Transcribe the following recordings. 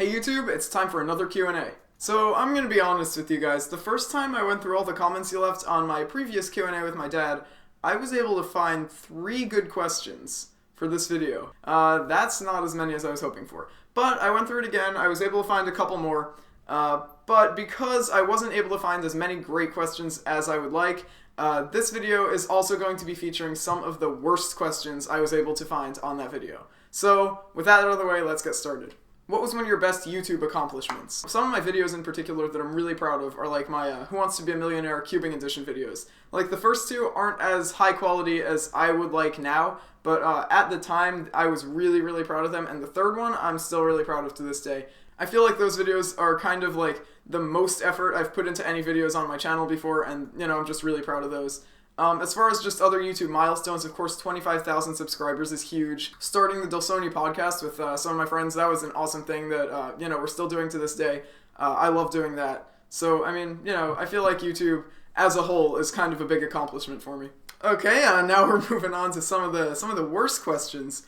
Hey YouTube, it's time for another Q&A. So I'm going to be honest with you guys, the first time I went through all the comments you left on my previous Q&A with my dad, I was able to find 3 good questions for this video. That's not as many as I was hoping for. But I went through it again, I was able to find a couple more, but because I wasn't able to find as many great questions as I would like, this video is also going to be featuring some of the worst questions I was able to find on that video. So, with that out of the way, let's get started. What was one of your best YouTube accomplishments? Some of my videos in particular that I'm really proud of are like my Who Wants to Be a Millionaire Cubing Edition videos. Like the first 2 aren't as high quality as I would like now, but at the time I was really proud of them, and the third one I'm still really proud of to this day. I feel like those videos are kind of like the most effort I've put into any videos on my channel before, and you know, I'm just really proud of those. As far as just other YouTube milestones, of course, 25,000 subscribers is huge. Starting the Delsoni podcast with some of my friends, that was an awesome thing that, you know, we're still doing to this day. I love doing that. So, I mean, you know, I feel like YouTube as a whole is kind of a big accomplishment for me. Okay, now we're moving on to some of the worst questions.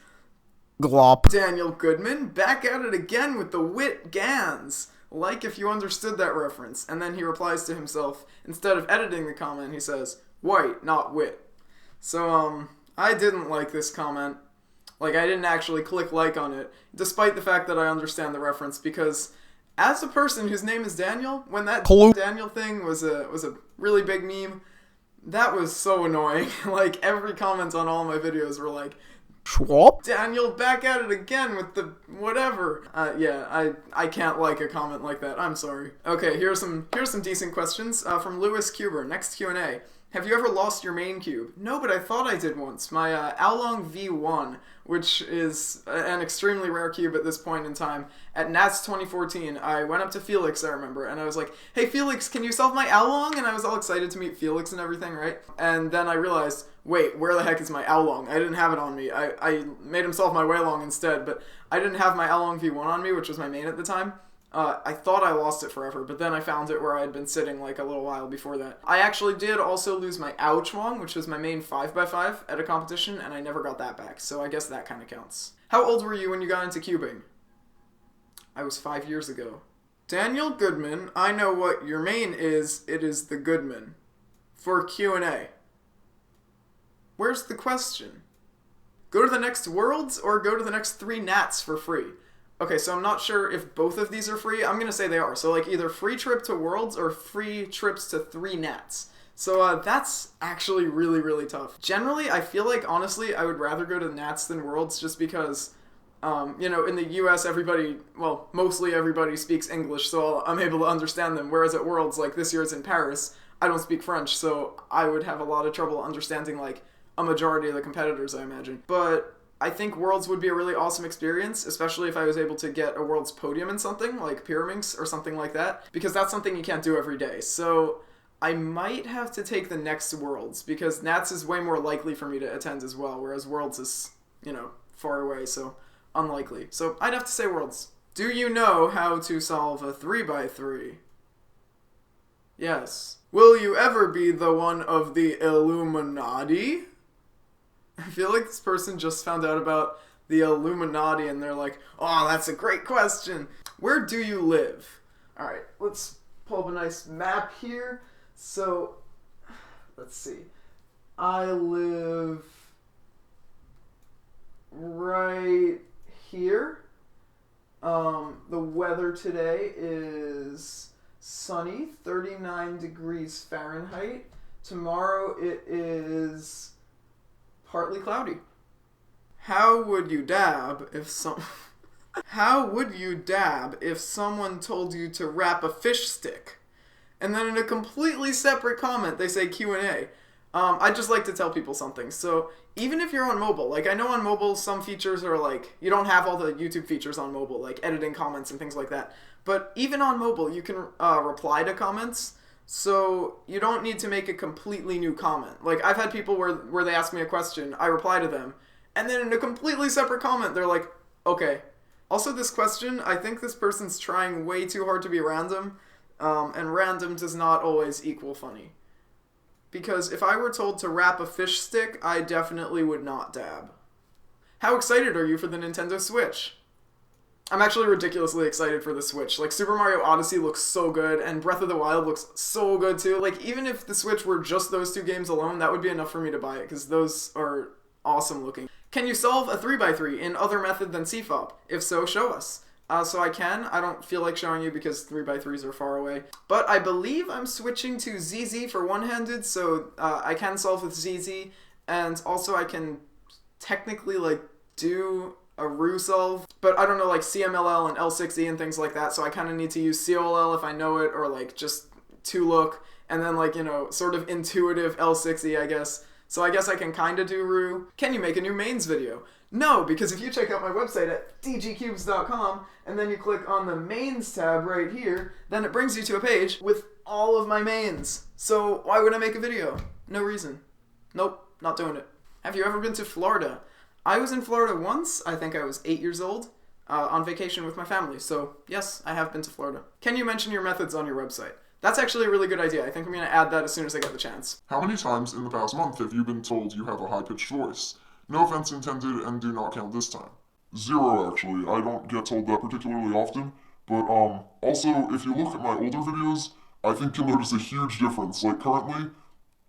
Glop. Daniel Goodman, back at it again with the wit Gans. Like if you understood that reference. And then he replies to himself, instead of editing the comment, he says, white, not wit. So, I didn't like this comment. Like, I didn't actually click like on it, despite the fact that I understand the reference, because as a person whose name is Daniel, when that Daniel thing was a really big meme, that was so annoying. Like, every comment on all my videos were like, Schwab? Daniel, back at it again with the whatever. Yeah, I can't like a comment like that. I'm sorry. Okay, here's some decent questions from Lewis Cuber. Next Q&A. Have you ever lost your main cube? No, but I thought I did once. My Along V1, which is an extremely rare cube at this point in time. At NATS 2014, I went up to Felix, I remember, and I was like, hey Felix, can you solve my Along? And I was all excited to meet Felix and everything, right? And then I realized, wait, where the heck is my Along? I didn't have it on me. I made him solve my Waylong instead, but I didn't have my Along V1 on me, which was my main at the time. I thought I lost it forever, but then I found it where I had been sitting like a little while before that. I actually did also lose my Ouchwong, which was my main 5x5 at a competition, and I never got that back, so I guess that kind of counts. How old were you when you got into cubing? I was 5 years ago. Daniel Goodman, I know what your main is. It is the Goodman. For Q&A. Where's the question? Go to the next Worlds or go to the next 3 Nats for free? Okay, so I'm not sure if both of these are free. I'm going to say they are. So, like, either free trip to Worlds or free trips to 3 Nats. So, that's actually really tough. Generally, I feel like, honestly, I would rather go to Nats than Worlds just because, you know, in the US, everybody, well, mostly everybody speaks English, so I'm able to understand them. Whereas at Worlds, like, this year it's in Paris, I don't speak French, so I would have a lot of trouble understanding, like, a majority of the competitors, I imagine. But I think Worlds would be a really awesome experience, especially if I was able to get a Worlds podium in something, like Pyraminx or something like that, because that's something you can't do every day. So I might have to take the next Worlds, because Nats is way more likely for me to attend as well, whereas Worlds is, you know, far away, so unlikely. So I'd have to say Worlds. Do you know how to solve a 3x3? Yes. Will you ever be the one of the Illuminati? I feel like this person just found out about the Illuminati and they're like, oh, that's a great question. Where do you live? Alright, let's pull up a nice map here. So, let's see. I live right here. The weather today is sunny, 39 degrees Fahrenheit. Tomorrow it is partly cloudy. How would you dab if someone told you to wrap a fish stick? And then in a completely separate comment they say Q&A. I'd just like to tell people something. So even if you're on mobile, like I know on mobile some features are like, you don't have all the YouTube features on mobile, like editing comments and things like that. But even on mobile you can reply to comments. So you don't need to make a completely new comment. Like, I've had people where they ask me a question, I reply to them, and then in a completely separate comment, they're like, okay. Also, this question, I think this person's trying way too hard to be random, and random does not always equal funny. Because if I were told to wrap a fish stick, I definitely would not dab. How excited are you for the Nintendo Switch? I'm actually ridiculously excited for the Switch. Like, Super Mario Odyssey looks so good, and Breath of the Wild looks so good too. Like, even if the Switch were just those two games alone, that would be enough for me to buy it, because those are awesome looking. Can you solve a 3x3 in other method than CFOP? If so, show us. So I can. I don't feel like showing you because 3x3s are far away. But I believe I'm switching to ZZ for one-handed, so I can solve with ZZ, and also I can technically, like, do a roux solve, but I don't know, like, CMLL and L6E and things like that, so I kind of need to use COLL if I know it, or, like, just 2-look, and then, like, you know, sort of intuitive L6E, I guess. So I guess I can kind of do roux. Can you make a new mains video? No, because if you check out my website at DGCubes.com, and then you click on the mains tab right here, then it brings you to a page with all of my mains. So why would I make a video? No reason. Nope, not doing it. Have you ever been to Florida? I was in Florida once. I think I was 8 years old, on vacation with my family. So yes, I have been to Florida. Can you mention your methods on your website? That's actually a really good idea. I think I'm going to add that as soon as I get the chance. How many times in the past month have you been told you have a high-pitched voice? No offense intended, and do not count this time. 0, actually. I don't get told that particularly often. But, also, if you look at my older videos, I think you'll notice a huge difference. Like, currently,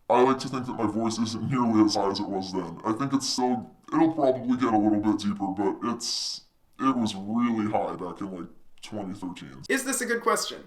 I like to think that my voice isn't nearly as high as it was then. I think it's still, it'll probably get a little bit deeper, but it was really high back in, like, 2013. Is this a good question?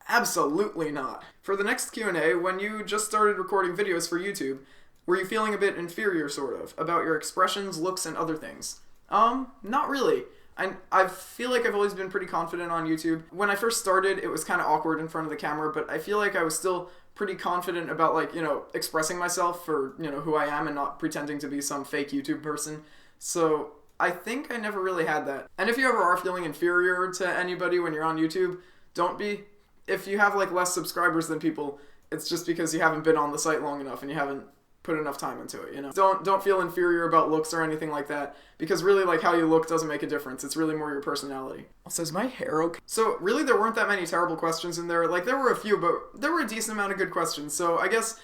Absolutely not. For the next Q&A, when you just started recording videos for YouTube, were you feeling a bit inferior, sort of, about your expressions, looks, and other things? Not really. I feel like I've always been pretty confident on YouTube. When I first started, it was kind of awkward in front of the camera, but I feel like I was still pretty confident about, like, you know, expressing myself for, you know, who I am and not pretending to be some fake YouTube person. So I think I never really had that. And if you ever are feeling inferior to anybody when you're on YouTube, don't be. If you have, like, less subscribers than people, it's just because you haven't been on the site long enough and you haven't put enough time into it, you know? Don't feel inferior about looks or anything like that, because really, like, how you look doesn't make a difference. It's really more your personality. Also, is my hair okay? So really, there weren't that many terrible questions in there. Like, there were a few, but there were a decent amount of good questions. So I guess,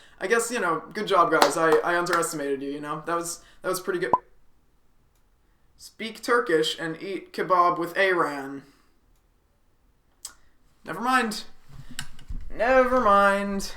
you know, good job, guys. I underestimated you, you know? That was pretty good. Speak Turkish and eat kebab with Ayran. Never mind. Never mind.